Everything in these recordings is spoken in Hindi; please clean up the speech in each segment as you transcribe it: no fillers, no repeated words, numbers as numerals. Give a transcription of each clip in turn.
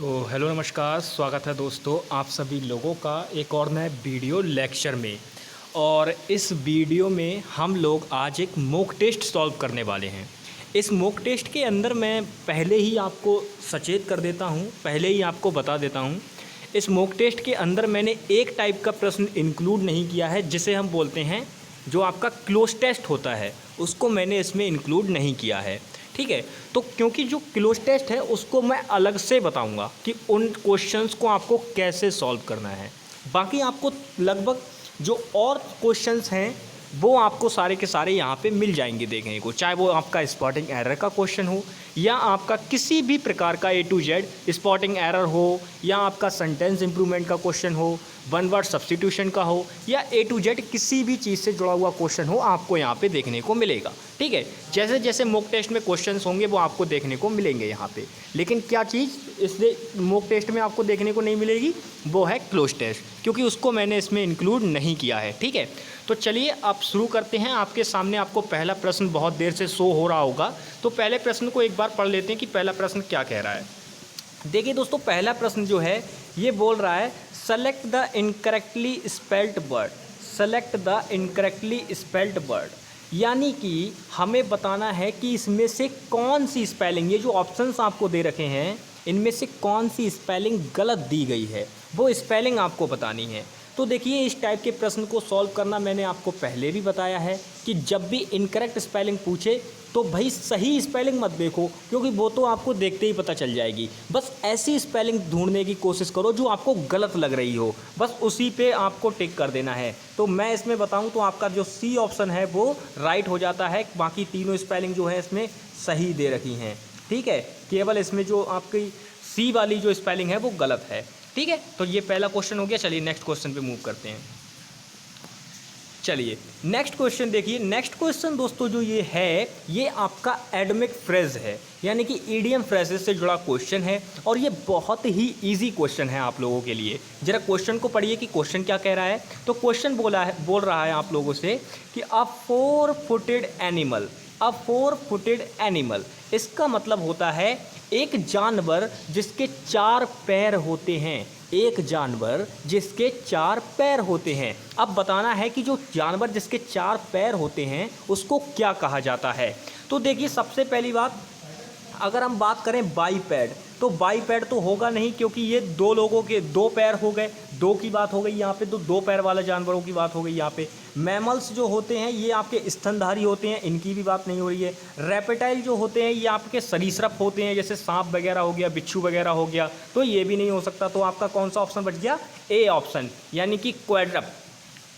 तो हेलो नमस्कार, स्वागत है दोस्तों आप सभी लोगों का एक और नए वीडियो लेक्चर में। और इस वीडियो में हम लोग आज एक मॉक टेस्ट सॉल्व करने वाले हैं। इस मॉक टेस्ट के अंदर मैं पहले ही आपको सचेत कर देता हूं, पहले ही आपको बता देता हूं, इस मॉक टेस्ट के अंदर मैंने एक टाइप का प्रश्न इंक्लूड नहीं किया है जिसे हम बोलते हैं जो आपका क्लोज टेस्ट होता है, उसको मैंने इसमें इंक्लूड नहीं किया है। ठीक है, तो क्योंकि जो क्लोज टेस्ट है उसको मैं अलग से बताऊंगा कि उन क्वेश्चंस को आपको कैसे सॉल्व करना है। बाकी आपको लगभग जो और क्वेश्चंस हैं वो आपको सारे के सारे यहाँ पे मिल जाएंगे देखने को, चाहे वो आपका स्पॉटिंग एरर का क्वेश्चन हो या आपका किसी भी प्रकार का A to Z spotting error हो या आपका सेंटेंस इंप्रूवमेंट का क्वेश्चन हो, वन वर्ड सब्स्टिट्यूशन का हो या A to Z किसी भी चीज़ से जुड़ा हुआ क्वेश्चन हो, आपको यहाँ पे देखने को मिलेगा। ठीक है, जैसे जैसे मॉक टेस्ट में क्वेश्चंस होंगे वो आपको देखने को मिलेंगे यहाँ पे। लेकिन क्या चीज़ इसलिए मॉक टेस्ट में आपको देखने को नहीं मिलेगी, वो है क्लोज टेस्ट, क्योंकि उसको मैंने इसमें इंक्लूड नहीं किया है। ठीक है, तो चलिए अब शुरू करते हैं। आपके सामने आपको पहला प्रश्न बहुत देर से शो हो रहा होगा, तो पहले प्रश्न को एक बार पढ़ लेते हैं कि पहला प्रश्न क्या कह रहा है। देखिए दोस्तों, पहला प्रश्न जो है ये बोल रहा है select the incorrectly spelled word. Select the incorrectly spelled word यानी कि हमें बताना है कि इसमें से कौन सी स्पेलिंग, ये जो ऑप्शंस आपको दे रखे हैं इनमें से कौन सी स्पेलिंग गलत दी गई है, वो स्पेलिंग आपको बतानी है। तो देखिए, इस टाइप के प्रश्न को सॉल्व करना मैंने आपको पहले भी बताया है कि जब भी इनकरेक्ट स्पेलिंग पूछे तो भाई सही स्पेलिंग मत देखो, क्योंकि वो तो आपको देखते ही पता चल जाएगी। बस ऐसी स्पेलिंग ढूंढने की कोशिश करो जो आपको गलत लग रही हो, बस उसी पे आपको टिक कर देना है। तो मैं इसमें बताऊं तो आपका जो सी ऑप्शन है वो राइट हो जाता है, बाकी तीनों स्पेलिंग जो है इसमें सही दे रखी हैं। ठीक है, केवल इसमें जो आपकी सी वाली जो स्पेलिंग है वो गलत है। ठीक है, तो ये पहला क्वेश्चन हो गया। चलिए नेक्स्ट क्वेश्चन पे मूव करते हैं। चलिए नेक्स्ट क्वेश्चन देखिए। नेक्स्ट क्वेश्चन दोस्तों जो ये है ये आपका एडमिक फ्रेज है, यानी कि ईडियम फ्रेजेस से जुड़ा क्वेश्चन है और ये बहुत ही इजी क्वेश्चन है आप लोगों के लिए। जरा क्वेश्चन को पढ़िए कि क्वेश्चन क्या कह रहा है। तो क्वेश्चन बोल रहा है आप लोगों से कि अ फोर फुटेड एनिमल। अ फोर फुटेड एनिमल इसका मतलब होता है एक जानवर जिसके चार पैर होते हैं। एक जानवर जिसके चार पैर होते हैं। अब बताना है कि जो जानवर जिसके चार पैर होते हैं उसको क्या कहा जाता है। तो देखिए, सबसे पहली बात अगर हम बात करें बाईपैड, तो बाईपैड तो होगा नहीं, क्योंकि ये दो लोगों के दो पैर हो गए, दो की बात हो गई यहाँ पे, तो दो पैर वाला जानवरों की बात हो गई यहाँ पे। मैमल्स जो होते हैं ये आपके स्तनधारी होते हैं, इनकी भी बात नहीं हो रही है। रेप्टाइल जो होते हैं ये आपके सरीसृप होते हैं, जैसे सांप वगैरह हो गया, बिच्छू वगैरह हो गया, तो ये भी नहीं हो सकता। तो आपका कौन सा ऑप्शन बच गया? ए ऑप्शन, यानी कि क्वाड्रप।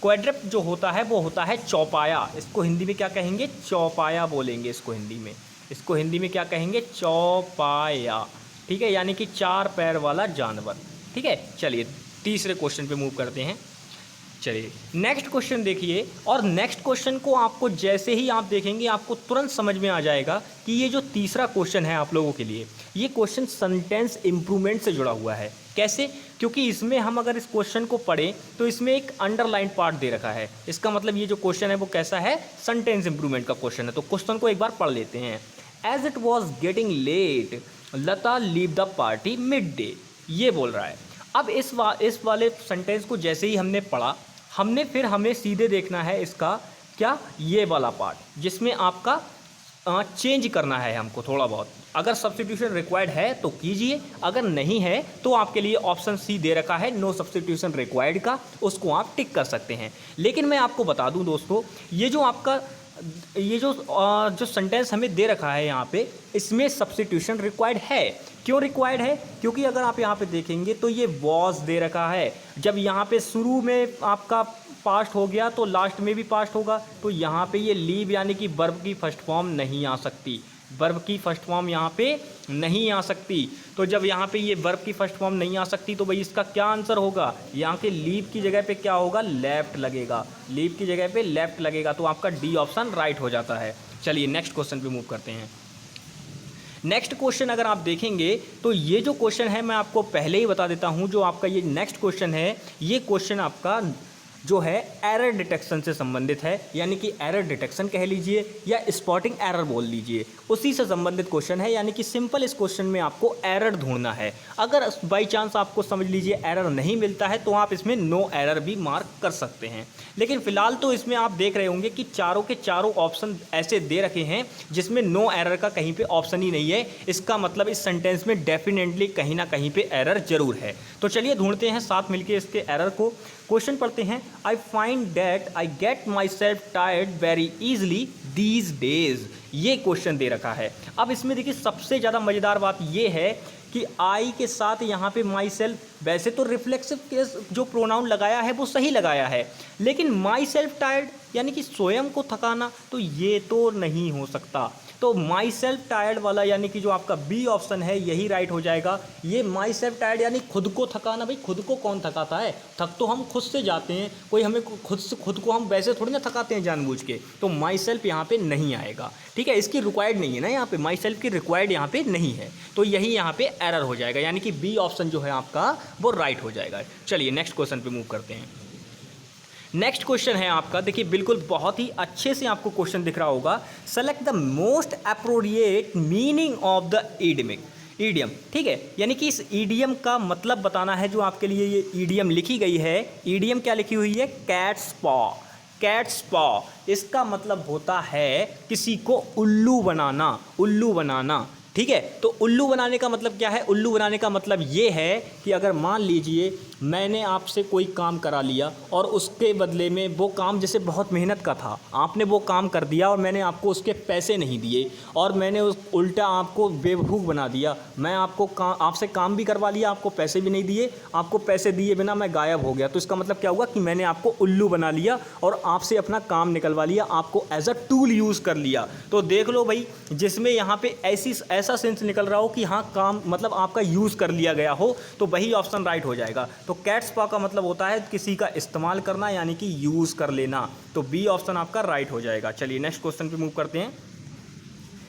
क्वाड्रप जो होता है वो होता है चौपाया। इसको हिंदी में क्या कहेंगे? चौपाया बोलेंगे इसको हिंदी में। इसको हिंदी में क्या कहेंगे? चौपाया। ठीक है, यानी कि चार पैर वाला जानवर। ठीक है, चलिए तीसरे क्वेश्चन पे मूव करते हैं। चलिए नेक्स्ट क्वेश्चन देखिए, और नेक्स्ट क्वेश्चन को आपको जैसे ही आप देखेंगे आपको तुरंत समझ में आ जाएगा कि ये जो तीसरा क्वेश्चन है आप लोगों के लिए, ये क्वेश्चन सेंटेंस इंप्रूवमेंट से जुड़ा हुआ है। कैसे? क्योंकि इसमें हम अगर इस क्वेश्चन को पढ़ें तो इसमें एक अंडरलाइन पार्ट दे रखा है। इसका मतलब ये जो क्वेश्चन है वो कैसा है? सेंटेंस इंप्रूवमेंट का क्वेश्चन है। तो क्वेश्चन को एक बार पढ़ लेते हैं। As it was getting late Lata leave the party mid day, ये बोल रहा है। अब इस वाले सेंटेंस को जैसे ही हमने पढ़ा, हमने फिर हमें सीधे देखना है इसका क्या, ये वाला पार्ट जिसमें आपका चेंज करना है हमको थोड़ा बहुत। अगर सब्स्टिट्यूशन रिक्वायर्ड है तो कीजिए, अगर नहीं है तो आपके लिए ऑप्शन सी दे रखा है नो सब्स्टिट्यूशन रिक्वायर्ड का, उसको आप टिक कर सकते हैं। लेकिन मैं आपको बता दूं दोस्तों, ये जो आपका जो सेंटेंस हमें दे रखा है यहाँ पे, इसमें सब्स्टिट्यूशन रिक्वायर्ड है। क्यों रिक्वायर्ड है? क्योंकि अगर आप यहाँ पे देखेंगे तो ये वॉज दे रखा है। जब यहाँ पे शुरू में आपका पास्ट हो गया तो लास्ट में भी पास्ट होगा, तो यहाँ पे ये लीव यानी कि वर्ब की फर्स्ट फॉर्म नहीं आ सकती। वर्ब की फर्स्ट फॉर्म यहाँ पे नहीं आ सकती। तो जब यहाँ पे ये वर्ब की फर्स्ट फॉर्म नहीं आ सकती तो भाई इसका क्या आंसर होगा? यहाँ के लीव की जगह पे क्या होगा? लेफ्ट लगेगा। लीव की जगह पे लेफ्ट लगेगा, तो आपका डी ऑप्शन राइट हो जाता है। चलिए नेक्स्ट क्वेश्चन पे मूव करते हैं। नेक्स्ट क्वेश्चन अगर आप देखेंगे तो ये जो क्वेश्चन है मैं आपको पहले ही बता देता हूँ, जो आपका ये नेक्स्ट क्वेश्चन है ये क्वेश्चन आपका जो है एरर डिटेक्शन से संबंधित है, यानी कि एरर डिटेक्शन कह लीजिए या स्पॉटिंग एरर बोल लीजिए, उसी से संबंधित क्वेश्चन है। यानी कि सिंपल इस क्वेश्चन में आपको एरर ढूंढना है। अगर बाई चांस आपको समझ लीजिए एरर नहीं मिलता है तो आप इसमें नो एरर भी मार्क कर सकते हैं। लेकिन फिलहाल तो इसमें आप देख रहे होंगे कि चारों के चारों ऑप्शन ऐसे दे रखे हैं जिसमें नो एरर का कहीं पे ऑप्शन ही नहीं है। इसका मतलब इस सेंटेंस में डेफिनेटली कहीं ना कहीं पे एरर जरूर है। तो चलिए ढूंढते हैं साथ मिलके इसके एरर को। क्वेश्चन पढ़ते हैं। I find that I get my self tired very easily these days. ये क्वेश्चन दे रखा है। अब इसमें देखिए सबसे ज़्यादा मज़ेदार बात ये है कि आई के साथ यहाँ पे माई सेल्फ, वैसे तो रिफ्लेक्सिव केस जो प्रोनाउन लगाया है वो सही लगाया है, लेकिन माई सेल्फ टायर्ड यानी कि स्वयं को थकाना, तो ये तो नहीं हो सकता। तो माई सेल्फ टायर्ड वाला यानी कि जो आपका बी ऑप्शन है यही राइट हो जाएगा। ये माई सेल्फ टायर्ड यानी खुद को थकाना, भाई खुद को कौन थकाता है? थक तो हम खुद से जाते हैं, कोई हमें खुद को हम वैसे थोड़ी ना थकाते हैं जानबूझ के। तो माई सेल्फ यहाँ पे नहीं आएगा, ठीक है, इसकी रिक्वायर्ड नहीं है ना, यहाँ पे माई सेल्फ की रिक्वायर्ड यहाँ पे नहीं है, तो यही यहाँ पे एरर हो जाएगा, यानी कि बी ऑप्शन जो है आपका वो राइट हो जाएगा। चलिए नेक्स्ट क्वेश्चन पे मूव करते हैं। नेक्स्ट क्वेश्चन है आपका, देखिए बिल्कुल बहुत ही अच्छे से आपको क्वेश्चन दिख रहा होगा। Select the most appropriate meaning of the idiom, ठीक है, यानी कि इस ईडियम का मतलब बताना है। जो आपके लिए ये ईडियम लिखी गई है, ईडियम क्या लिखी हुई है? कैट्स पॉ। कैट्स पॉ इसका मतलब होता है किसी को उल्लू बनाना, उल्लू बनाना, ठीक है। तो उल्लू बनाने का मतलब क्या है? उल्लू बनाने का मतलब ये है कि अगर मान लीजिए मैंने आपसे कोई काम करा लिया और उसके बदले में वो काम जैसे बहुत मेहनत का था, आपने वो काम कर दिया और मैंने आपको उसके पैसे नहीं दिए और मैंने उस उल्टा आपको बेवकूफ़ बना दिया। मैं आपको आपसे काम भी करवा लिया, आपको पैसे भी नहीं दिए, आपको पैसे दिए बिना मैं गायब हो गया। तो इसका मतलब क्या हुआ कि मैंने आपको उल्लू बना लिया और आपसे अपना काम निकलवा लिया, आपको एज अ टूल यूज़ कर लिया। तो देख लो भाई, जिसमें यहाँ पे ऐसा सेंस निकल रहा हो कि हाँ काम मतलब आपका यूज़ कर लिया गया हो, तो वही ऑप्शन राइट हो जाएगा। तो कैट्स पॉ का मतलब होता है किसी का इस्तेमाल करना, यानी कि यूज़ कर लेना। तो बी ऑप्शन आपका राइट हो जाएगा। चलिए नेक्स्ट क्वेश्चन पे मूव करते हैं।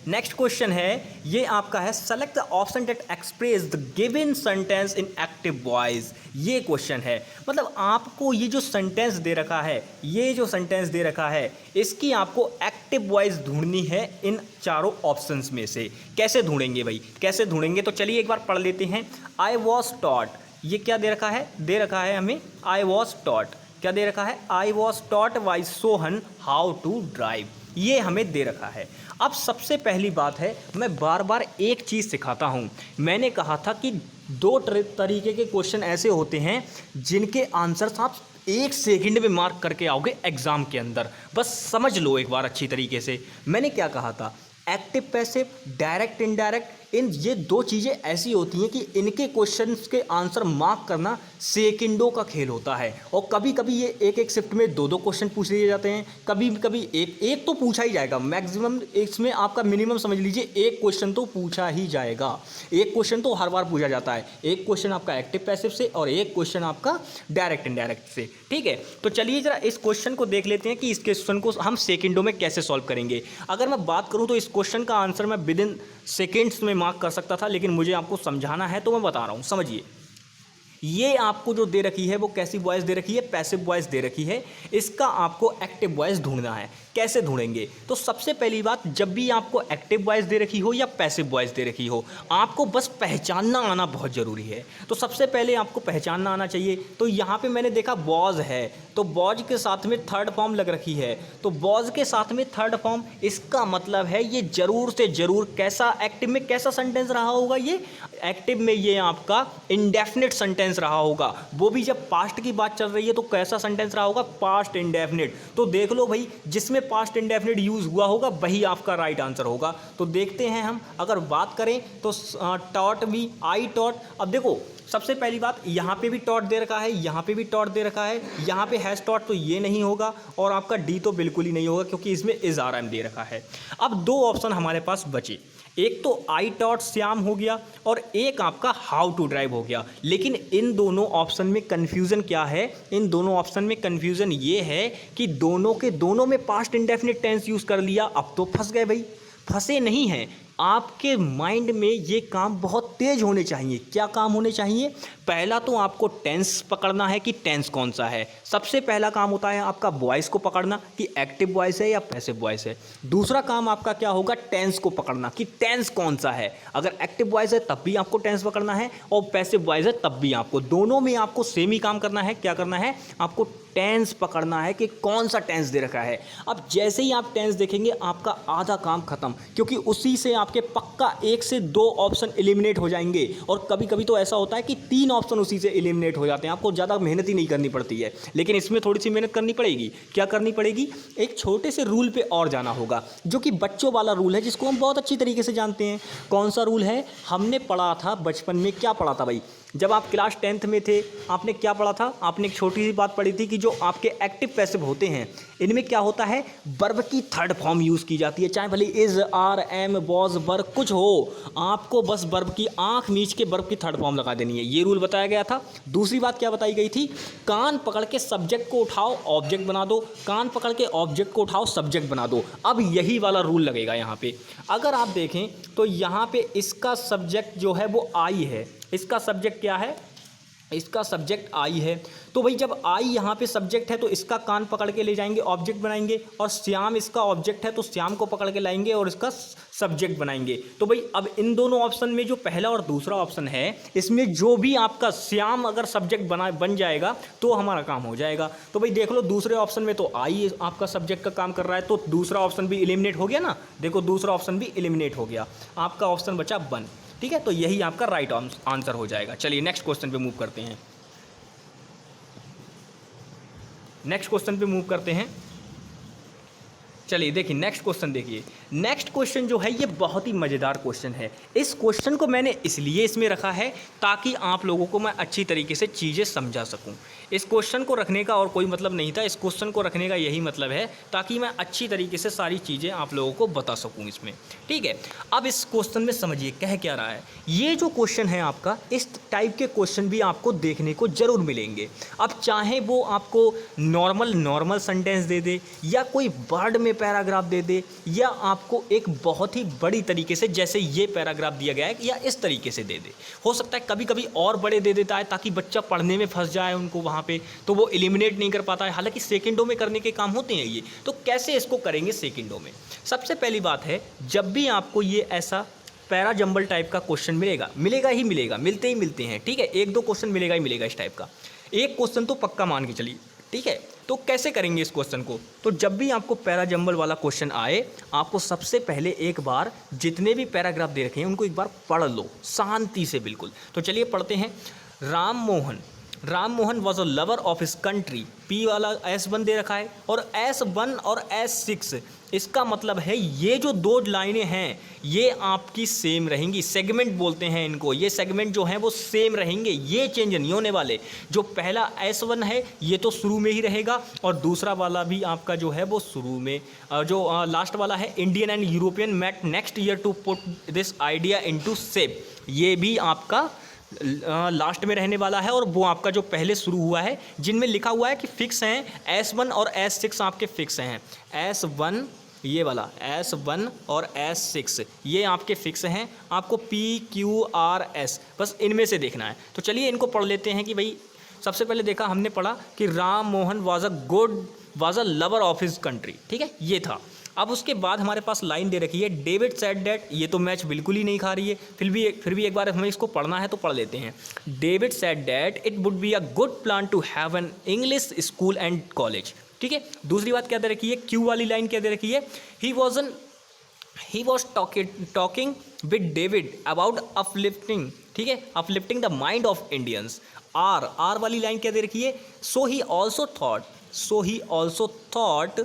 नेक्स्ट क्वेश्चन है, ये आपका है select the option that express the given sentence in active voice. ये क्वेश्चन है, मतलब आपको ये जो सेंटेंस दे रखा है, ये जो सेंटेंस दे रखा है, इसकी आपको एक्टिव वॉइस ढूंढनी है इन चारों ऑप्शंस में से। कैसे ढूंढेंगे भाई, कैसे ढूंढेंगे? तो चलिए एक बार पढ़ लेते हैं। आई वॉज टॉट, ये क्या दे रखा है? दे रखा है हमें आई वॉज टॉट। क्या दे रखा है? I was taught by Sohan how to drive, ये हमें दे रखा है। अब सबसे पहली बात है, मैं बार बार एक चीज़ सिखाता हूँ। मैंने कहा था कि दो तरीके के क्वेश्चन ऐसे होते हैं जिनके आंसर्स आप 1 सेकंड में मार्क करके आओगे एग्जाम के अंदर। बस समझ लो एक बार अच्छी तरीके से। मैंने क्या कहा था? एक्टिव पैसिव, डायरेक्ट इनडायरेक्ट, इन ये दो चीज़ें ऐसी होती हैं कि इनके क्वेश्चंस के आंसर मार्क करना सेकंडों का खेल होता है। और कभी कभी ये एक एक शिफ्ट में 2-2 क्वेश्चन पूछ लिए जाते हैं, कभी कभी एक तो पूछा ही जाएगा। मैक्सिमम इसमें आपका मिनिमम समझ लीजिए एक क्वेश्चन तो पूछा ही जाएगा। एक क्वेश्चन तो हर बार पूछा जाता है। एक क्वेश्चन आपका एक्टिव पैसिव से और एक क्वेश्चन आपका डायरेक्ट इनडायरेक्ट से, ठीक है। तो चलिए जरा इस क्वेश्चन को देख लेते हैं कि इस क्वेश्चन को हम सेकंडों में कैसे सॉल्व करेंगे। अगर मैं बात करूं तो इस क्वेश्चन का आंसर मैं विद इन सेकेंड्स में मार्क कर सकता था, लेकिन मुझे आपको समझाना है तो मैं बता रहा हूं। समझिए, ये आपको जो दे रखी है वो कैसी वॉइस दे रखी है? पैसिव वॉइस दे रखी है। इसका आपको एक्टिव वॉइस ढूंढना है। कैसे ढूंढेंगे? तो सबसे पहली बात, जब भी आपको एक्टिव वॉइस दे रखी हो या पैसिव वॉइस दे रखी हो, आपको बस पहचानना आना बहुत ज़रूरी है। तो सबसे पहले आपको पहचानना आना चाहिए। तो यहाँ पे मैंने देखा वॉज है, तो वॉज के साथ में थर्ड फॉर्म लग रखी है। तो वॉज के साथ में थर्ड फॉर्म, इसका मतलब है ये जरूर से जरूर कैसा एक्टिव में कैसा सेंटेंस रहा होगा? ये एक्टिव में ये आपका इंडेफिनिट सेंटेंस रहा होगा। वो भी जब पास्ट की बात चल रही है तो कैसा सेंटेंस रहा होगा? Past indefinite. तो देख लो भाई, जिसमें पास्ट इंडेफिनिट यूज हुआ होगा वही आपका राइट आंसर होगा। तो देखते हैं हम, अगर बात करें तो टॉट भी, आई टॉट। अब देखो सबसे पहली बात, यहाँ पे भी टॉट दे रखा है, यहाँ पे भी टॉट दे रखा है, यहाँ पे हैज़ टॉट, तो ये नहीं होगा और आपका डी तो बिल्कुल ही नहीं होगा क्योंकि इसमें इज आर एम दे रखा है। अब 2 ऑप्शन हमारे पास बचे, एक तो आई टॉट श्याम हो गया और एक आपका हाउ टू ड्राइव हो गया। लेकिन इन दोनों ऑप्शन में कन्फ्यूज़न क्या है? इन दोनों ऑप्शन में कन्फ्यूज़न ये है कि दोनों के दोनों में पास्ट इंडेफिनिट टेंस यूज़ कर लिया। अब तो फंस गए भाई। फंसे नहीं हैं, आपके माइंड में ये काम बहुत तेज होने चाहिए। क्या काम होने चाहिए? पहला तो आपको टेंस पकड़ना है कि टेंस कौन सा है। सबसे पहला काम होता है आपका वॉइस को पकड़ना कि एक्टिव वॉइस है या पैसिव वॉइस है। दूसरा काम आपका क्या होगा? टेंस को पकड़ना कि टेंस कौन सा है। अगर एक्टिव वॉइस है तब भी आपको टेंस पकड़ना है और पैसिव वॉइस है तब भी आपको, दोनों में आपको सेम ही काम करना है। क्या करना है? आपको टेंस पकड़ना है कि कौन सा टेंस दे रखा है। अब जैसे ही आप टेंस देखेंगे आपका आधा काम खत्म, क्योंकि उसी से आपके पक्का 1 से 2 ऑप्शन एलिमिनेट हो जाएंगे। और कभी कभी तो ऐसा होता है कि 3 ऑप्शन उसी से एलिमिनेट हो जाते हैं। आपको ज़्यादा मेहनत ही नहीं करनी पड़ती है, लेकिन इसमें थोड़ी सी मेहनत करनी पड़ेगी। क्या करनी पड़ेगी? एक छोटे से रूल पे और जाना होगा, जो कि बच्चों वाला रूल है, जिसको हम बहुत अच्छी तरीके से जानते हैं। कौन सा रूल है? हमने पढ़ा था बचपन में। क्या पढ़ा था भाई? जब आप क्लास 10th में थे, आपने क्या पढ़ा था? आपने एक छोटी सी बात पढ़ी थी कि जो आपके एक्टिव पैसिव होते हैं, इनमें क्या होता है? वर्ब की थर्ड फॉर्म यूज़ की जाती है। चाहे भले इज, आर, एम, वॉज, वर कुछ हो, आपको बस वर्ब की आंख मीच के वर्ब की थर्ड फॉर्म लगा देनी है। ये रूल बताया गया था। दूसरी बात क्या बताई गई थी? कान पकड़ के सब्जेक्ट को उठाओ, ऑब्जेक्ट बना दो। कान पकड़ के ऑब्जेक्ट को उठाओ, सब्जेक्ट बना दो। अब यही वाला रूल लगेगा यहाँ पे। अगर आप देखें तो यहाँ पे इसका सब्जेक्ट जो है वो आई है। इसका सब्जेक्ट क्या है? इसका सब्जेक्ट आई है। तो भाई जब आई यहाँ पे सब्जेक्ट है तो इसका कान पकड़ के ले जाएंगे, ऑब्जेक्ट बनाएंगे। और श्याम इसका ऑब्जेक्ट है तो श्याम को पकड़ के लाएंगे और इसका सब्जेक्ट बनाएंगे। तो भाई अब इन दोनों ऑप्शन में जो पहला और दूसरा ऑप्शन है, इसमें जो भी आपका श्याम अगर सब्जेक्ट बन जाएगा तो हमारा काम हो जाएगा। तो भाई देख लो, दूसरे ऑप्शन में तो आई आपका सब्जेक्ट का काम कर रहा है, तो दूसरा ऑप्शन भी एलिमिनेट हो गया ना। देखो दूसरा ऑप्शन भी एलिमिनेट हो गया, आपका ऑप्शन बचा 1। ठीक है, तो यही आपका राइट आंसर हो जाएगा। चलिए नेक्स्ट क्वेश्चन पे मूव करते हैं। नेक्स्ट क्वेश्चन पे मूव करते हैं। चलिए देखिए नेक्स्ट क्वेश्चन देखिए। नेक्स्ट क्वेश्चन जो है ये बहुत ही मज़ेदार क्वेश्चन है। इस क्वेश्चन को मैंने इसलिए इसमें रखा है ताकि आप लोगों को मैं अच्छी तरीके से चीज़ें समझा सकूं। इस क्वेश्चन को रखने का और कोई मतलब नहीं था। इस क्वेश्चन को रखने का यही मतलब है ताकि मैं अच्छी तरीके से सारी चीज़ें आप लोगों को बता सकूँ इसमें। ठीक है, अब इस क्वेश्चन में समझिए कह क्या रहा है। ये जो क्वेश्चन है आपका, इस टाइप के क्वेश्चन भी आपको देखने को ज़रूर मिलेंगे। अब चाहे वो आपको नॉर्मल सेंटेंस दे दे, या कोई वर्ड में पैराग्राफ दे दे, या आपको एक बहुत ही बड़ी तरीके से जैसे ये पैराग्राफ दिया गया है या इस तरीके से दे दे। हो सकता है कभी कभी और बड़े दे देता है ताकि बच्चा पढ़ने में फंस जाए उनको वहाँ पे, तो वो एलिमिनेट नहीं कर पाता है। हालांकि सेकंडों में करने के काम होते हैं ये। तो कैसे इसको करेंगे सेकंडों में? सबसे पहली बात है, जब भी आपको ये ऐसा पैरा जंबल टाइप का क्वेश्चन मिलेगा ही मिलेगा, मिलते ही मिलते हैं। ठीक है, 1-2 क्वेश्चन मिलेगा ही मिलेगा इस टाइप का। एक क्वेश्चन तो पक्का मान के चलिए। ठीक है, तो कैसे करेंगे इस क्वेश्चन को? तो जब भी आपको पैरा जंबल वाला क्वेश्चन आए, आपको सबसे पहले एक बार जितने भी पैराग्राफ दे रखे हैं उनको एक बार पढ़ लो शांति से, बिल्कुल। तो चलिए पढ़ते हैं। Ram Mohan was a lover of his country. P वाला S1 दे रखा है और S1 और S6, इसका मतलब है ये जो 2 लाइनें हैं ये आपकी सेम रहेंगी। सेगमेंट बोलते हैं इनको। ये सेगमेंट जो हैं वो सेम रहेंगे, ये चेंज नहीं होने वाले। जो पहला S1 है ये तो शुरू में ही रहेगा, और दूसरा वाला भी आपका जो है वो शुरू में। जो लास्ट वाला है, Indian and European met next year to put this idea into shape, ये भी आपका लास्ट में रहने वाला है। और वो आपका जो पहले शुरू हुआ है, जिनमें लिखा हुआ है कि फिक्स हैं, S1 और S6 आपके फिक्स हैं। S1 ये वाला, S1 और S6 ये आपके फिक्स हैं। आपको PQRS बस इनमें से देखना है। तो चलिए इनको पढ़ लेते हैं कि भाई सबसे पहले देखा हमने पढ़ा कि Ram Mohan was a lover of his country. ठीक है, ये था। अब उसके बाद हमारे पास लाइन दे रखी है, डेविड सेड दैट। ये तो मैच बिल्कुल ही नहीं खा रही है, फिर भी एक बार हमें इसको पढ़ना है तो पढ़ लेते हैं। David said that it would be a good plan to have an English school and college. ठीक है, दूसरी बात क्या दे रखी है? क्यू वाली लाइन क्या दे रखी है? He was talking with David about uplifting. ठीक है, uplifting the mind of Indians. R वाली लाइन क्या दे रखी है? So he also thought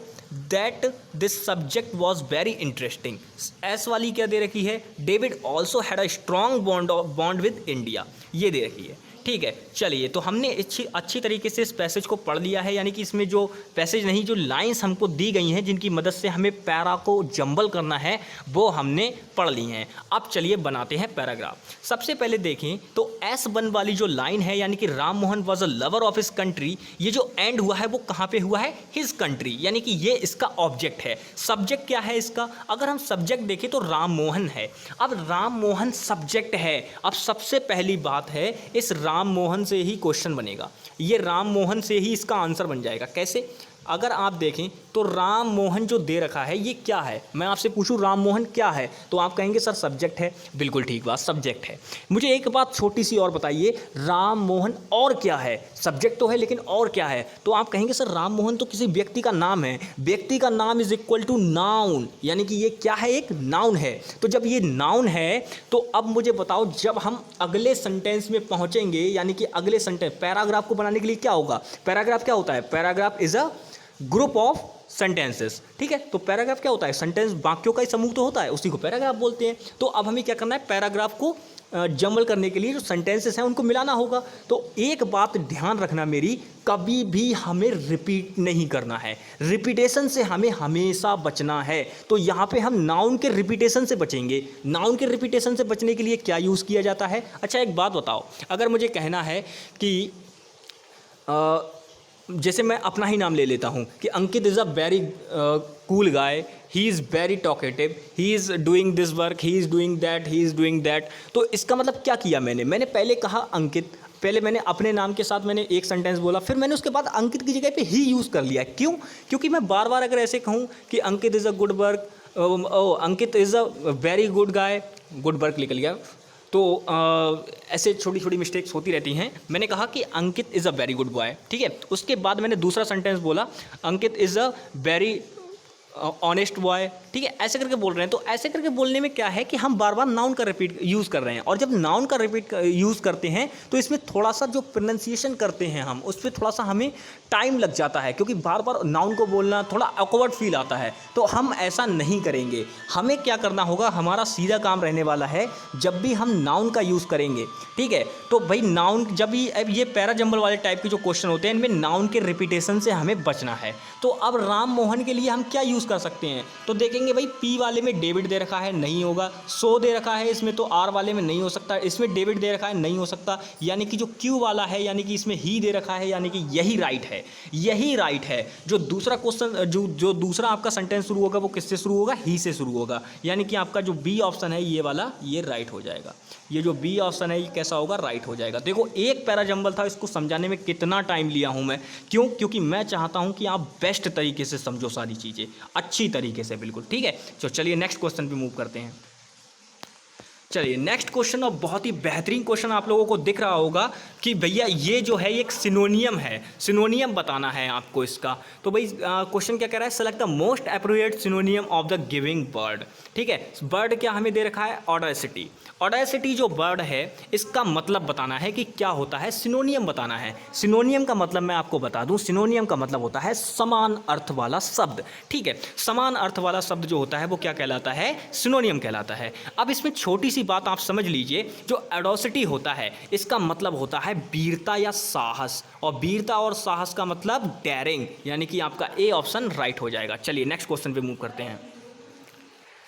that this subject was very interesting. S वाली क्या दे रखी है? David also had a strong bond with India. ये दे रखी है। ठीक है, चलिए तो हमने अच्छी तरीके से इस पैसेज को पढ़ लिया है, यानी कि इसमें जो पैसेज नहीं, जो लाइंस हमको दी गई हैं जिनकी मदद से हमें पैरा को जंबल करना है वो हमने पढ़ ली हैं। अब चलिए बनाते हैं पैराग्राफ। सबसे पहले देखें तो S1 वाली जो लाइन है, यानी कि Ram Mohan was a lover of his country, ये जो एंड हुआ है वो कहाँ पे हुआ है? हिज कंट्री, यानी कि ये इसका ऑब्जेक्ट है। सब्जेक्ट क्या है इसका? अगर हम सब्जेक्ट देखें तो राम मोहन है। अब राम मोहन सब्जेक्ट है। अब सबसे पहली बात है, इस राम मोहन से ही क्वेश्चन बनेगा, ये राम मोहन से ही इसका आंसर बन जाएगा। कैसे? अगर आप देखें तो राम मोहन जो दे रखा है ये क्या है? मैं आपसे पूछूं राम मोहन क्या है, तो आप कहेंगे सर सब्जेक्ट है। बिल्कुल ठीक बात, सब्जेक्ट है। मुझे एक बात छोटी सी और बताइए, राम मोहन और क्या है? सब्जेक्ट तो है लेकिन और क्या है? तो आप कहेंगे सर राम मोहन तो किसी व्यक्ति का नाम है। व्यक्ति का नाम इज इक्वल टू नाउन, यानी कि ये क्या है? एक नाउन है। तो जब ये नाउन है तो अब मुझे बताओ, जब हम अगले सेंटेंस में पहुंचेंगे, यानी कि अगले सेंटेंस पैराग्राफ को बनाने के लिए क्या होगा? पैराग्राफ क्या होता है? Paragraph is a group of sentences. ठीक है, तो पैराग्राफ क्या होता है? सेंटेंस, वाक्यों का ही समूह तो होता है, उसी को पैराग्राफ बोलते हैं। तो अब हमें क्या करना है? पैराग्राफ को जंबल करने के लिए जो सेंटेंसेस हैं उनको मिलाना होगा। तो एक बात ध्यान रखना मेरी, कभी भी हमें रिपीट नहीं करना है, रिपीटेशन से हमें हमेशा बचना है। तो यहाँ पे हम नाउन के रिपीटेशन से बचेंगे। नाउन के रिपीटेशन से बचने के लिए क्या यूज़ किया जाता है? अच्छा एक बात बताओ, अगर मुझे कहना है कि जैसे मैं अपना ही नाम ले लेता हूँ कि Ankit is a very cool guy, he is very talkative, he is doing this work, he is doing that, he is doing that. तो इसका मतलब क्या किया मैंने पहले कहा अंकित, पहले मैंने अपने नाम के साथ मैंने एक सेंटेंस बोला, फिर मैंने उसके बाद अंकित की जगह पे ही यूज़ कर लिया। क्यों? क्योंकि मैं बार बार अगर ऐसे कहूँ कि Ankit is a good work, Ankit is a very good guy, good work निकल गया, तो ऐसे छोटी छोटी मिस्टेक्स होती रहती हैं। मैंने कहा कि Ankit is a very good boy, ठीक है। उसके बाद मैंने दूसरा सेंटेंस बोला, Ankit is a very honest boy, ठीक है। ऐसे करके बोल रहे हैं। तो ऐसे करके बोलने में क्या है कि हम बार बार नाउन का रिपीट यूज़ कर रहे हैं, और जब नाउन का रिपीट यूज़ करते हैं तो इसमें थोड़ा सा जो प्रोनाउंसिएशन करते हैं हम, उस पर थोड़ा सा हमें टाइम लग जाता है, क्योंकि बार बार नाउन को बोलना थोड़ा ऑकवर्ड फील आता है। तो हम ऐसा नहीं करेंगे। हमें क्या करना होगा, हमारा सीधा काम रहने वाला है, जब भी हम नाउन का यूज़ करेंगे, ठीक है, तो भाई नाउन जब भी, अब ये पैरा जंबल वाले टाइप के जो क्वेश्चन होते हैं इनमें नाउन के रिपीटेशन से हमें बचना है। तो अब राम मोहन के लिए हम क्या यूज़ कर सकते हैं, तो देखेंगे भाई पी वाले में डेविड दे रखा है, नहीं होगा। सो दे रखा है इसमें, तो आर वाले में नहीं हो सकता, इसमें डेविड दे रखा है, नहीं हो सकता। यानी कि जो क्यू वाला है, यानी कि इसमें ही दे रखा है, यानी कि यही राइट है, यही राइट है। जो दूसरा क्वेश्चन, जो दूसरा आपका सेंटेंस शुरू होगा वो किससे शुरू होगा, ही से शुरू होगा। यानी कि आपका जो बी ऑप्शन है ये वाला, ये राइट हो जाएगा। ये जो बी ऑप्शन है ये कैसा होगा, राइट हो जाएगा। देखो एक पैरा जंबल था, इसको समझाने में कितना टाइम लिया हूं मैं, क्यों? क्योंकि मैं चाहता हूं कि आप बेस्ट तरीके से समझो सारी चीज़ें, अच्छी तरीके से, बिल्कुल ठीक है। तो चलिए नेक्स्ट क्वेश्चन पे मूव करते हैं। चलिए नेक्स्ट क्वेश्चन, और बहुत ही बेहतरीन क्वेश्चन आप लोगों को दिख रहा होगा कि भैया ये जो है ये एक सिनोनियम है, सिनोनियम बताना है आपको इसका। तो भाई क्वेश्चन क्या कह रहा है, select the most appropriate सिनोनियम of the giving word, ठीक है। वर्ड क्या हमें दे रखा है, ऑडेसिटी। ऑडेसिटी जो वर्ड है इसका मतलब बताना है कि क्या होता है, सिनोनियम बताना है। सिनोनियम का मतलब मैं आपको बता दूं, सिनोनियम का मतलब होता है समान अर्थ वाला शब्द, ठीक है। समान अर्थ वाला शब्द जो होता है वो क्या कहलाता है, सिनोनियम कहलाता है। अब इसमें छोटी सी बात आप समझ लीजिए, जो ऑडेसिटी होता है इसका मतलब होता है वीरता या साहस, और वीरता और साहस का मतलब डेयरिंग, यानी कि आपका ए ऑप्शन राइट हो जाएगा। चलिए नेक्स्ट क्वेश्चन पे मूव करते हैं।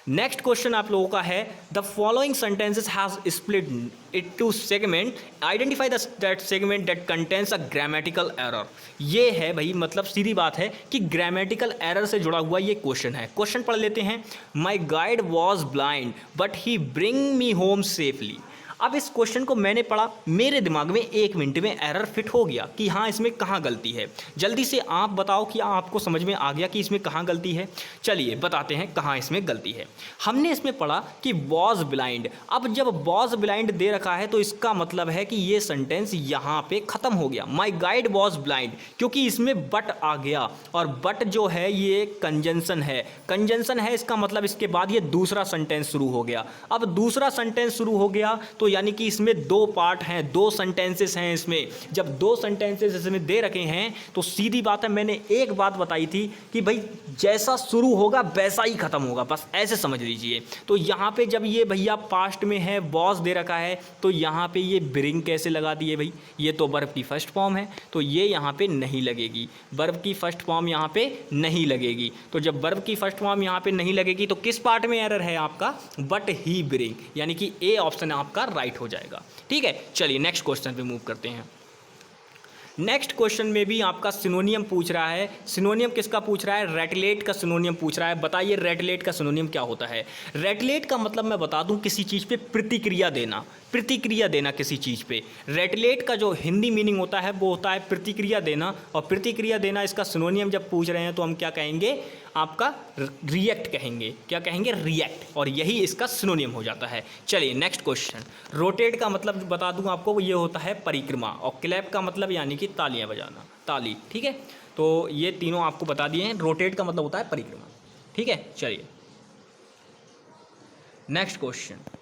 नेक्स्ट क्वेश्चन आप लोगों का है, the following sentences has split it to segment, identify that segment that contains a grammatical error. ये है भाई, मतलब सीधी बात है कि ग्रामेटिकल एरर से जुड़ा हुआ ये क्वेश्चन है। क्वेश्चन पढ़ लेते हैं। माई guide was blind but he bring me home safely. अब इस क्वेश्चन को मैंने पढ़ा, मेरे दिमाग में 1 मिनट में एरर फिट हो गया कि हाँ इसमें कहाँ गलती है। जल्दी से आप बताओ कि आपको समझ में आ गया कि इसमें कहाँ गलती है। चलिए बताते हैं कहाँ इसमें गलती है। हमने इसमें पढ़ा कि वॉज ब्लाइंड। अब जब वॉज ब्लाइंड दे रखा है तो इसका मतलब है कि ये सेंटेंस यहाँ पे ख़त्म हो गया। माई गाइड वॉज ब्लाइंड, क्योंकि इसमें बट आ गया, और बट जो है ये कंजंक्शन है। कंजंक्शन है, इसका मतलब इसके बाद ये दूसरा सेंटेंस शुरू हो गया। अब दूसरा सेंटेंस शुरू हो गया तो यानी कि इसमें 2 पार्ट हैं, 2 सेंटेंसेस हैं इसमें। जब 2 सेंटेंसेस इसमें दे रखे हैं तो सीधी बात है, मैंने एक बात बताई थी कि भाई जैसा शुरू होगा वैसा ही खत्म होगा, बस ऐसे समझ लीजिए। तो यहाँ पे जब ये भैया पास्ट में है, वॉज दे रखा है, तो यहाँ पे ये ब्रिंग कैसे लगा दिए भाई, ये तो वर्ब की फर्स्ट फॉर्म है, तो ये यहाँ पे नहीं लगेगी, वर्ब की फर्स्ट फॉर्म यहाँ पे नहीं लगेगी। तो जब वर्ब की फर्स्ट फॉर्म यहाँ पे नहीं लगेगी तो किस पार्ट में एरर है आपका, बट ही ब्रिंग, यानी कि ए ऑप्शन आपका राइट हो जाएगा। ठीक है, चलिए नेक्स्ट क्वेश्चन पे मूव करते हैं। नेक्स्ट क्वेश्चन में भी आपका सिनोनियम पूछ रहा है। सिनोनियम किसका पूछ रहा है, रेटलेट का सिनोनियम पूछ रहा है। बताइए रेटलेट का सिनोनियम क्या होता है। रेटलेट का मतलब मैं बता दूं, किसी चीज़ पे प्रतिक्रिया देना, प्रतिक्रिया देना किसी चीज़ पे। रेटलेट का जो हिंदी मीनिंग होता है वो होता है प्रतिक्रिया देना, और प्रतिक्रिया देना इसका सिनोनियम जब पूछ रहे हैं तो हम क्या कहेंगे, आपका रिएक्ट कहेंगे। क्या कहेंगे, रिएक्ट, और यही इसका सिनोनियम हो जाता है। चलिए नेक्स्ट क्वेश्चन। रोटेट का मतलब बता दूं आपको, ये होता है परिक्रमा, और क्लैप का मतलब यानी कि तालियां बजाना, ताली। ठीक है, तो ये तीनों आपको बता दिए हैं। रोटेट का मतलब होता है परिक्रमा। ठीक है, चलिए नेक्स्ट क्वेश्चन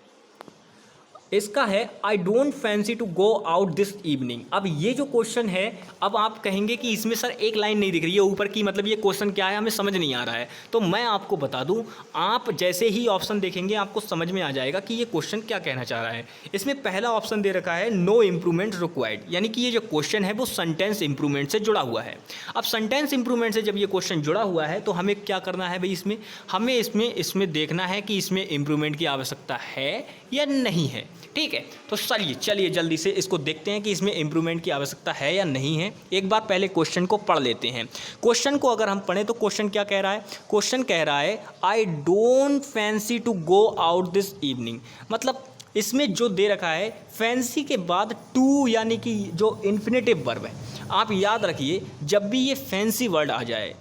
इसका है, I don't fancy to go out this evening. अब ये जो क्वेश्चन है, अब आप कहेंगे कि इसमें सर एक लाइन नहीं दिख रही है ऊपर की, मतलब ये क्वेश्चन क्या है, हमें समझ नहीं आ रहा है। तो मैं आपको बता दूं, आप जैसे ही ऑप्शन देखेंगे आपको समझ में आ जाएगा कि ये क्वेश्चन क्या कहना चाह रहा है। इसमें पहला ऑप्शन दे रखा है नो इम्प्रूवमेंट रिक्वायर्ड, यानी कि ये जो क्वेश्चन है वो सेंटेंस इंप्रूवमेंट से जुड़ा हुआ है। अब सेंटेंस इंप्रूवमेंट से जब ये क्वेश्चन जुड़ा हुआ है तो हमें क्या करना है भाई, हमें इसमें देखना है कि इसमें इंप्रूवमेंट की आवश्यकता है या नहीं है। ठीक है, तो चलिए जल्दी से इसको देखते हैं कि इसमें इंप्रूवमेंट की आवश्यकता है या नहीं है। एक बार पहले क्वेश्चन को पढ़ लेते हैं। क्वेश्चन को अगर हम पढ़ें तो क्वेश्चन क्या कह रहा है, क्वेश्चन कह रहा है I don't fancy to go out this evening. मतलब इसमें जो दे रखा है फैंसी के बाद टू, यानी कि जो इन्फिनेटिव वर्ब है, आप याद रखिए जब भी ये फैंसी वर्ड आ जाए,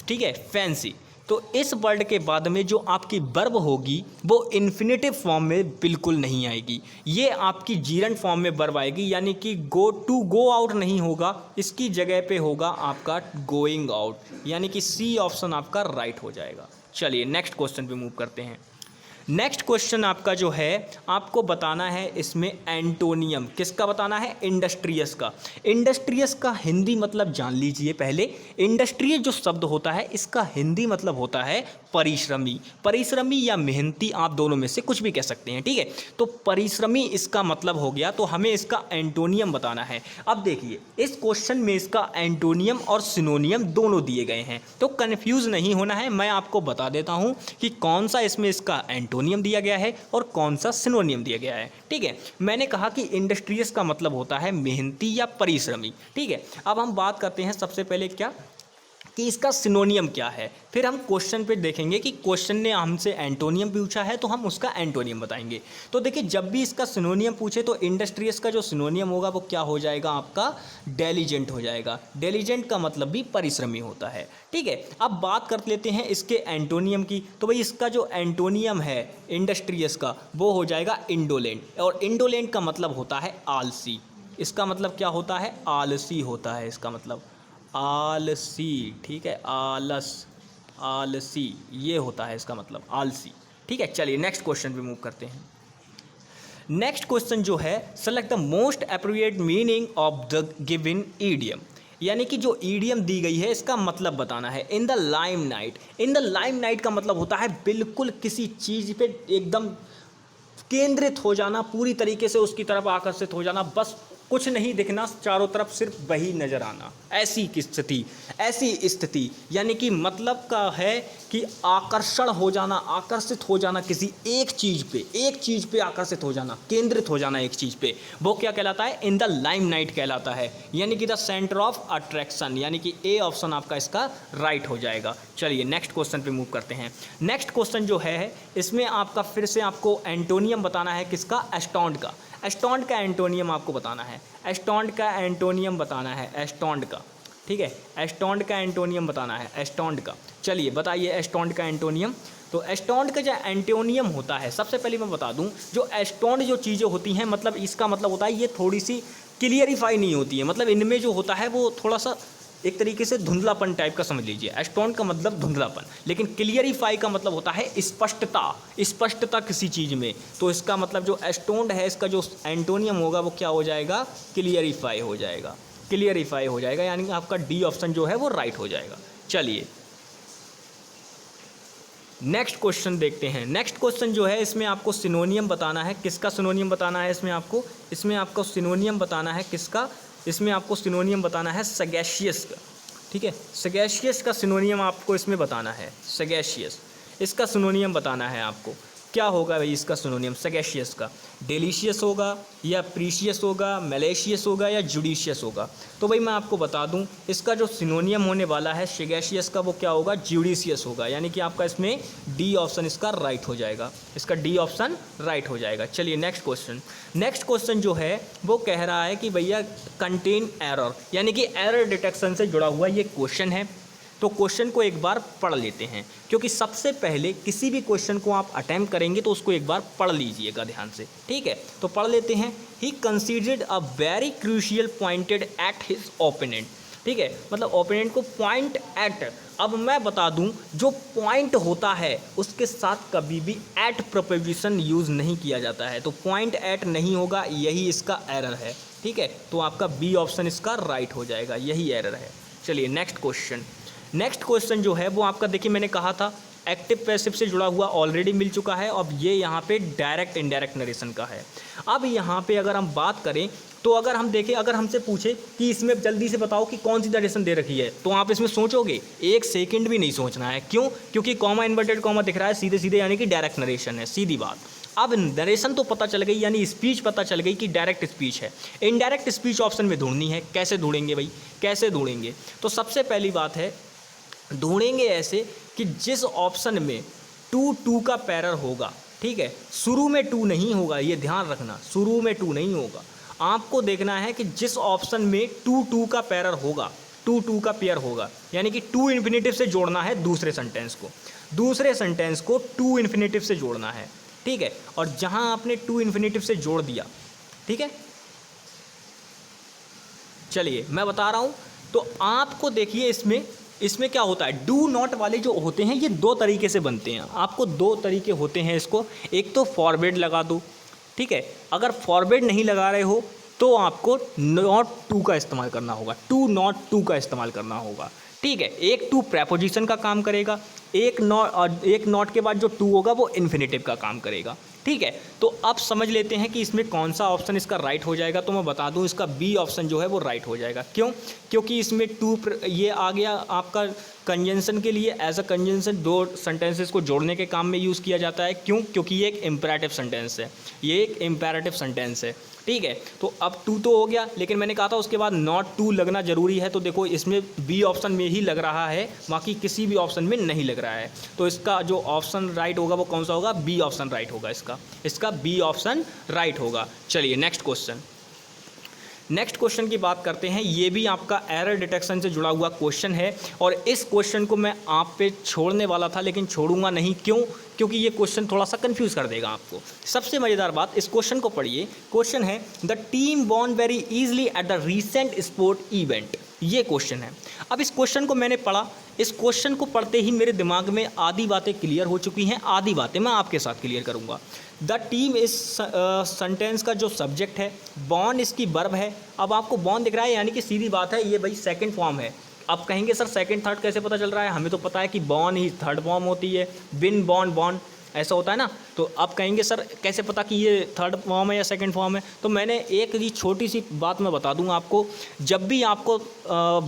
ठीक है, फैंसी, तो इस वर्ड के बाद में जो आपकी वर्ब होगी वो इन्फिनेटिव फॉर्म में बिल्कुल नहीं आएगी, ये आपकी जीरंड फॉर्म में वर्ब आएगी। यानी कि गो आउट नहीं होगा, इसकी जगह पे होगा आपका गोइंग आउट, यानी कि सी ऑप्शन आपका राइट हो जाएगा। चलिए नेक्स्ट क्वेश्चन पे मूव करते हैं। नेक्स्ट क्वेश्चन आपका जो है, आपको बताना है इसमें एंटोनियम। किसका बताना है, इंडस्ट्रियस का। इंडस्ट्रियस का हिंदी मतलब जान लीजिए पहले। इंडस्ट्रियस जो शब्द होता है इसका हिंदी मतलब होता है परिश्रमी। परिश्रमी या मेहनती, आप दोनों में से कुछ भी कह सकते हैं। ठीक है, तो परिश्रमी इसका मतलब हो गया, तो हमें इसका एंटोनियम बताना है। अब देखिए इस क्वेश्चन में इसका एंटोनियम और सिनोनियम दोनों दिए गए हैं, तो कन्फ्यूज़ नहीं होना है। मैं आपको बता देता हूँ कि कौन सा इसमें इसका एंटोनियम दिया गया है और कौन सा सिनोनियम दिया गया है। ठीक है, मैंने कहा कि इंडस्ट्रियस का मतलब होता है मेहनती या परिश्रमी। ठीक है, अब हम बात करते हैं सबसे पहले क्या कि इसका सिनोनियम क्या है, फिर हम क्वेश्चन पे देखेंगे कि क्वेश्चन ने हमसे एंटोनियम पूछा है तो हम उसका एंटोनियम बताएंगे। तो देखिए जब भी इसका सिनोनियम पूछे तो इंडस्ट्रियस का जो सिनोनियम होगा वो क्या हो जाएगा, आपका डेलीजेंट हो जाएगा। डेलीजेंट का मतलब भी परिश्रमी होता है। ठीक है, अब बात कर लेते हैं इसके एंटोनियम की। तो भाई इसका जो एंटोनियम है इंडस्ट्रियस का वो हो जाएगा इंडोलेंट, और इंडोलेंट का मतलब होता है आलसी। इसका मतलब क्या होता है, आलसी होता है इसका मतलब, आलसी। ठीक है, आलसी ये होता है इसका मतलब, आलसी। ठीक है, चलिए नेक्स्ट क्वेश्चन पे मूव करते हैं। नेक्स्ट क्वेश्चन जो है, select the most appropriate meaning of the given idiom, यानी कि जो ईडियम दी गई है इसका मतलब बताना है। In the lime night, in the lime night का मतलब होता है बिल्कुल किसी चीज़ पे एकदम केंद्रित हो जाना, पूरी तरीके से उसकी तरफ आकर्षित हो जाना, बस कुछ नहीं दिखना, चारों तरफ सिर्फ वही नज़र आना, ऐसी स्थिति, ऐसी स्थिति। यानी कि मतलब का है कि आकर्षण हो जाना, आकर्षित हो जाना किसी एक चीज़ पे आकर्षित हो जाना, केंद्रित हो जाना एक चीज़ पे, वो क्या कहलाता है, इन द लाइम नाइट कहलाता है, यानी कि द सेंटर ऑफ अट्रैक्शन, यानी कि ए ऑप्शन आपका इसका राइट हो जाएगा। चलिए नेक्स्ट क्वेश्चन पे मूव करते हैं। नेक्स्ट क्वेश्चन जो है इसमें आपका फिर से आपको एंटोनियम बताना है, किसका, एस्टॉन्ड का। एस्टॉन्ड का एंटोनियम आपको बताना है, एस्टॉन्ड का एंटोनियम बताना है, एस्टॉन्ड का। ठीक है, एस्टॉन्ड का एंटोनियम बताना है, एस्टॉन्ड का। चलिए बताइए एस्टॉन्ड का एंटोनियम। तो एस्टॉन्ड का जो एंटोनियम होता है, सबसे पहले मैं बता दूं, जो एस्टॉन्ड जो चीज़ें होती हैं, मतलब इसका मतलब होता है ये थोड़ी सी क्लियरिफाई नहीं होती है, मतलब इनमें जो होता है वो थोड़ा सा एक तरीके से धुंधलापन टाइप का समझ लीजिए। एस्टोन का मतलब धुंधलापन, लेकिन क्लियरिफाई का मतलब होता है स्पष्टता, स्पष्टता किसी चीज़ में। तो इसका मतलब जो एस्टोन्ड है इसका जो एंटोनियम होगा वो क्या हो जाएगा, क्लियरिफाई हो जाएगा, क्लियरिफाई हो जाएगा, यानी आपका डी ऑप्शन जो है वो राइट हो जाएगा। चलिए नेक्स्ट क्वेश्चन देखते हैं। नेक्स्ट क्वेश्चन जो है इसमें आपको सिनोनियम बताना है। किसका सिनोनियम बताना है इसमें आपको सिनोनियम बताना है किसका, इसमें आपको सिनोनियम बताना है सगैशियस का। ठीक है, सगैशियस का सिनोनियम आपको इसमें बताना है, सगैशियस इसका सिनोनियम बताना है आपको। क्या होगा भाई इसका सिनोनियम सगैशियस का? डिलीशियस होगा या प्रीशियस होगा, मैलेशियस होगा या जुडिशियस होगा? तो भाई मैं आपको बता दूं इसका जो सिनोनियम होने वाला है सगैशियस का वो क्या होगा, जुडिशियस होगा, यानी कि आपका इसमें डी ऑप्शन इसका राइट हो जाएगा, इसका डी ऑप्शन राइट हो जाएगा। चलिए नेक्स्ट क्वेश्चन। नेक्स्ट क्वेश्चन जो है वो कह रहा है कि भैया कंटेन एरर, यानी कि एरर डिटेक्शन से जुड़ा हुआ ये क्वेश्चन है। तो क्वेश्चन को एक बार पढ़ लेते हैं, क्योंकि सबसे पहले किसी भी क्वेश्चन को आप अटेम्प्ट करेंगे तो उसको एक बार पढ़ लीजिएगा ध्यान से। ठीक है, तो पढ़ लेते हैं। He considered a very crucial pointed at his opponent. ठीक है, मतलब ओपोनेंट को पॉइंट एट। अब मैं बता दूं जो पॉइंट होता है उसके साथ कभी भी एट प्रपोजिशन यूज़ नहीं किया जाता है, तो पॉइंट एट नहीं होगा, यही इसका एरर है। ठीक है, तो आपका बी ऑप्शन इसका राइट हो जाएगा, यही एरर है। चलिए नेक्स्ट क्वेश्चन। नेक्स्ट क्वेश्चन जो है वो आपका देखिए मैंने कहा था एक्टिव पैसिव से जुड़ा हुआ ऑलरेडी मिल चुका है। अब ये यहाँ पे डायरेक्ट इनडायरेक्ट नरेशन का है। अब यहाँ पे अगर हम बात करें तो अगर हम देखें, अगर हमसे पूछे कि इसमें जल्दी से बताओ कि कौन सी नरेशन दे रखी है, तो आप इसमें सोचोगे, एक सेकंड भी नहीं सोचना है। क्यों? क्योंकि कॉमा इन्वर्टेड कॉमा दिख रहा है, सीधे सीधे यानी कि डायरेक्ट नरेशन है, सीधी बात। अब नरेशन तो पता चल गई, यानी स्पीच पता चल गई कि डायरेक्ट स्पीच है। इनडायरेक्ट स्पीच ऑप्शन में ढूंढनी है। कैसे ढूंढेंगे भाई, कैसे ढूंढेंगे? तो सबसे पहली बात है ढूंढेंगे ऐसे कि जिस ऑप्शन में टू का पैरर होगा। ठीक है, शुरू में टू नहीं होगा, ये ध्यान रखना, शुरू में टू नहीं होगा। आपको देखना है कि जिस ऑप्शन में टू का पैरर होगा, टू का पेयर होगा, यानी कि टू इन्फिनेटिव से जोड़ना है दूसरे सेंटेंस को टू इन्फिनेटिव से जोड़ना है। ठीक है, और जहां आपने टू इन्फिनेटिव से जोड़ दिया, ठीक है, चलिए मैं बता रहा हूं। तो आपको देखिए इसमें क्या होता है, डू नॉट वाले जो होते हैं ये दो तरीके से बनते हैं। आपको दो तरीके होते हैं इसको, एक तो फॉरवर्ड लगा दो। ठीक है, अगर फॉरवर्ड नहीं लगा रहे हो तो आपको नॉट टू का इस्तेमाल करना होगा, टू नॉट टू का इस्तेमाल करना होगा। ठीक है, एक टू प्रेपोजिशन का काम करेगा, एक नॉट के बाद जो टू होगा वो इन्फिनेटिव का काम करेगा। ठीक है, तो अब समझ लेते हैं कि इसमें कौन सा ऑप्शन इसका राइट हो जाएगा। तो मैं बता दूं इसका बी ऑप्शन जो है वो राइट हो जाएगा। क्यों? क्योंकि इसमें टू ये आ गया आपका कंजंक्शन के लिए, एज अ कंजंक्शन दो सेंटेंसेस को जोड़ने के काम में यूज़ किया जाता है। क्यों? क्योंकि ये एक इम्पेरेटिव सेंटेंस है, ये एक इम्पेरेटिव सेंटेंस है। ठीक है, तो अब टू तो हो गया, लेकिन मैंने कहा था उसके बाद नॉट टू लगना जरूरी है। तो देखो इसमें बी ऑप्शन में ही लग रहा है, बाकी किसी भी ऑप्शन में नहीं लग रहा है। तो इसका जो ऑप्शन राइट होगा वो कौन सा होगा, बी ऑप्शन राइट होगा, इसका बी ऑप्शन राइट होगा। चलिए नेक्स्ट क्वेश्चन की बात करते हैं। ये भी आपका एरर डिटेक्शन से जुड़ा हुआ क्वेश्चन है, और इस क्वेश्चन को मैं आप पे छोड़ने वाला था लेकिन छोड़ूंगा नहीं। क्यों? क्योंकि ये क्वेश्चन थोड़ा सा कंफ्यूज कर देगा आपको। सबसे मज़ेदार बात, इस क्वेश्चन को पढ़िए। क्वेश्चन है the team von very easily at the recent sport event, ये क्वेश्चन है। अब इस क्वेश्चन को मैंने पढ़ा, इस क्वेश्चन को पढ़ते ही मेरे दिमाग में आधी बातें क्लियर हो चुकी हैं, आधी बातें मैं आपके साथ क्लियर करूंगा। द टीम इस सेंटेंस का जो सब्जेक्ट है, बॉर्न इसकी वर्ब है। अब आपको बॉर्न दिख रहा है, यानी कि सीधी बात है ये भाई सेकंड फॉर्म है। अब कहेंगे सर सेकंड थर्ड कैसे पता चल रहा है, हमें तो पता है कि बॉर्न ही थर्ड फॉर्म होती है, बिन बॉर्न ऐसा होता है ना। तो अब कहेंगे सर कैसे पता कि ये थर्ड फॉर्म है या सेकंड फॉर्म है। तो मैंने एक ही छोटी सी बात मैं बता दूंगा आपको, जब भी आपको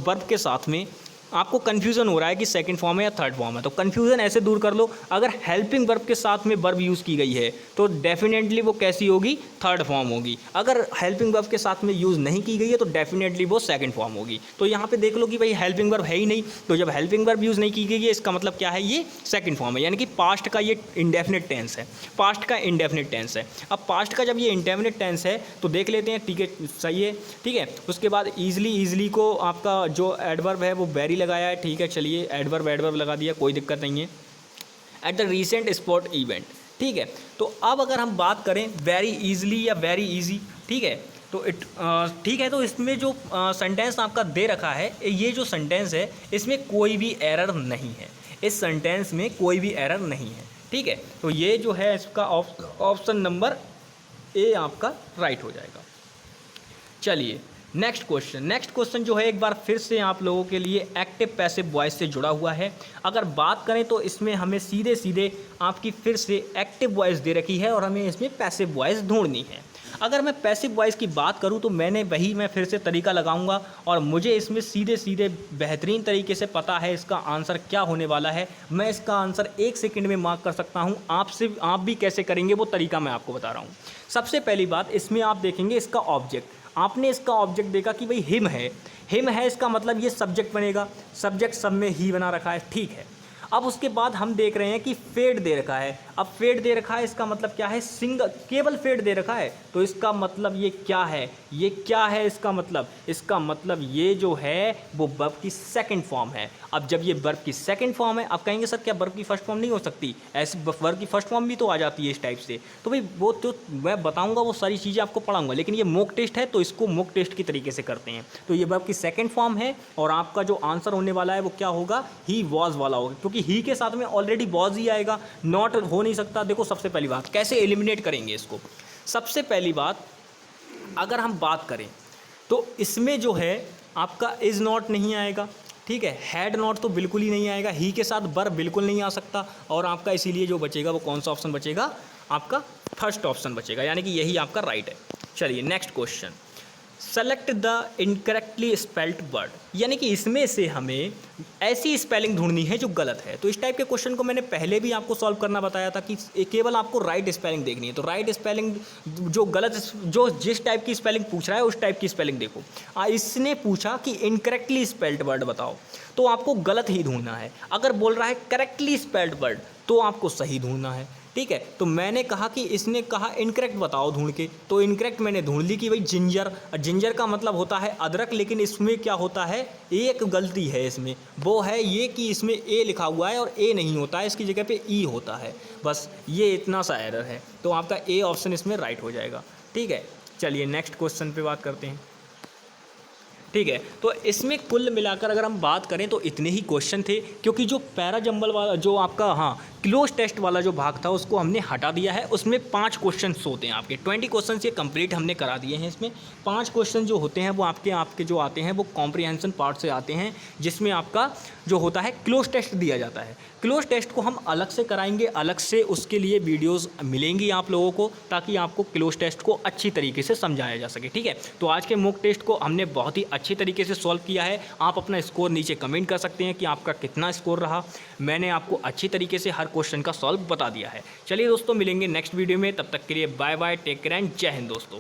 वर्ब के साथ में आपको कन्फ्यूज़न हो रहा है कि सेकंड फॉर्म है या थर्ड फॉर्म है, तो कन्फ्यूज़न ऐसे दूर कर लो, अगर हेल्पिंग वर्ब के साथ में वर्ब यूज़ की गई है तो डेफिनेटली वो कैसी होगी, थर्ड फॉर्म होगी। अगर हेल्पिंग वर्ब के साथ में यूज़ नहीं की गई है तो डेफिनेटली वो सेकंड फॉर्म होगी। तो यहाँ पे देख लो कि भाई हेल्पिंग वर्ब है ही नहीं, तो जब हेल्पिंग वर्ब यूज़ नहीं की गई है इसका मतलब क्या है, ये सेकंड फॉर्म है, यानी कि पास्ट का ये इंडेफिनिट टेंस है, पास्ट का इंडेफिनिट टेंस है। अब पास्ट का जब ये इंडेफिनिट टेंस है तो देख लेते हैं, ठीक है सही है, ठीक है। उसके बाद ईजली को आपका जो एडवर्ब है वो वेरी लगाया है, ठीक है, चलिए एडवर्ब लगा दिया, कोई दिक्कत नहीं है। At the recent sport event, ठीक है। तो अब अगर हम बात करें वेरी ईजली या वेरी इजी, ठीक है, तो ठीक है। तो इसमें जो सेंटेंस आपका दे रखा है, ये जो सेंटेंस है इसमें कोई भी एरर नहीं है, इस सेंटेंस में कोई भी एरर नहीं है, ठीक है। तो ये जो है इसका ऑप्शन नंबर ए आपका राइट हो जाएगा। चलिए नेक्स्ट क्वेश्चन जो है एक बार फिर से आप लोगों के लिए एक्टिव पैसिव वॉइस से जुड़ा हुआ है। अगर बात करें तो इसमें हमें सीधे सीधे आपकी फिर से एक्टिव वॉइस दे रखी है और हमें इसमें पैसिव वॉइस ढूंढनी है। अगर मैं पैसिव वॉइस की बात करूं तो मैं फिर से तरीका लगाऊंगा और मुझे इसमें सीधे सीधे बेहतरीन तरीके से पता है इसका आंसर क्या होने वाला है। मैं इसका आंसर 1 सेकंड में मार्क कर सकता हूं। आप भी कैसे करेंगे वो तरीका मैं आपको बता रहा हूं। सबसे पहली बात, इसमें आप देखेंगे इसका ऑब्जेक्ट। आपने इसका ऑब्जेक्ट देखा कि भाई हिम है, इसका मतलब ये सब्जेक्ट बनेगा। सब्जेक्ट सब में ही बना रखा है, ठीक है। अब उसके बाद हम देख रहे हैं कि फेड दे रखा है। अब फेड दे रखा है, इसका मतलब क्या है, केवल फेड दे रखा है। तो इसका मतलब ये क्या है, इसका मतलब ये जो है वो वर्ब की सेकंड फॉर्म है। अब जब ये वर्ब की सेकंड फॉर्म है, आप कहेंगे सर क्या वर्ब की फर्स्ट फॉर्म नहीं हो सकती? ऐसे वर्ब की फर्स्ट फॉर्म भी तो आ जाती है इस टाइप से। तो भाई वो तो मैं बताऊंगा, वो सारी चीज़ें आपको पढ़ाऊंगा, लेकिन ये मॉक टेस्ट है तो इसको मॉक टेस्ट की तरीके से करते हैं। तो ये वर्ब की सेकंड फॉर्म है और आपका जो आंसर होने वाला है वो क्या होगा, ही वॉज वाला होगा, क्योंकि ही के साथ में ऑलरेडी वॉज ही आएगा, नॉट हो नहीं सकता। देखो सबसे पहली बात कैसे एलिमिनेट करेंगे इसको। सबसे पहली बात अगर हम बात करें तो इसमें जो है आपका इज़ नॉट नहीं आएगा, ठीक है। हैड नॉट तो बिल्कुल ही नहीं आएगा, ही के साथ वर्ब बिल्कुल नहीं आ सकता। और आपका इसीलिए जो बचेगा वो कौन सा ऑप्शन बचेगा, आपका फर्स्ट ऑप्शन बचेगा, यानी कि यही आपका राइट है। चलिए next question, select the incorrectly spelled word, यानी कि इसमें से हमें ऐसी स्पेलिंग ढूंढनी है जो गलत है। तो इस टाइप के क्वेश्चन को मैंने पहले भी आपको सॉल्व करना बताया था कि केवल आपको राइट स्पेलिंग देखनी है। तो राइट स्पेलिंग जो गलत, जो जिस टाइप की स्पेलिंग पूछ रहा है उस टाइप की स्पेलिंग देखो। इसने पूछा कि इनकरेक्टली स्पेल्ड वर्ड बताओ, तो आपको गलत ही ढूंढना है। अगर बोल रहा है करेक्टली स्पेल्ड वर्ड तो आपको सही ढूंढना है, ठीक है। तो मैंने कहा कि इसने कहा इनकरेक्ट बताओ ढूंढ के, तो इनकरेक्ट मैंने ढूंढ ली कि भाई जिंजर का मतलब होता है अदरक, लेकिन इसमें क्या होता है, एक गलती है इसमें, वो है ये कि इसमें ए लिखा हुआ है और ए नहीं होता है, इसकी जगह पे ई होता है। बस ये इतना सा एरर है, तो आपका ए ऑप्शन इसमें राइट हो जाएगा, ठीक है। चलिए नेक्स्ट क्वेश्चन पे बात करते हैं, ठीक है। तो इसमें कुल मिलाकर अगर हम बात करें तो इतने ही क्वेश्चन थे, क्योंकि जो पैराजंबल वाला जो आपका क्लोज टेस्ट वाला जो भाग था उसको हमने हटा दिया है। उसमें 5 क्वेश्चन होते हैं आपके, 20 क्वेश्चन ये कंप्लीट हमने करा दिए हैं। इसमें 5 क्वेश्चन जो होते हैं वो आपके जो आते हैं वो कॉम्प्रिहेंशन पार्ट से आते हैं, जिसमें आपका जो होता है क्लोज टेस्ट दिया जाता है। क्लोज टेस्ट को हम अलग से कराएंगे, अलग से उसके लिए वीडियोज़ मिलेंगी आप लोगों को, ताकि आपको क्लोज टेस्ट को अच्छी तरीके से समझाया जा सके, ठीक है। तो आज के मॉक टेस्ट को हमने बहुत ही अच्छी तरीके से सॉल्व किया है। आप अपना स्कोर नीचे कमेंट कर सकते हैं कि आपका कितना स्कोर रहा। मैंने आपको अच्छी तरीके से हर क्वेश्चन का सॉल्व बता दिया है। चलिए दोस्तों, मिलेंगे नेक्स्ट वीडियो में, तब तक के लिए bye bye, take care and जय हिंद दोस्तों।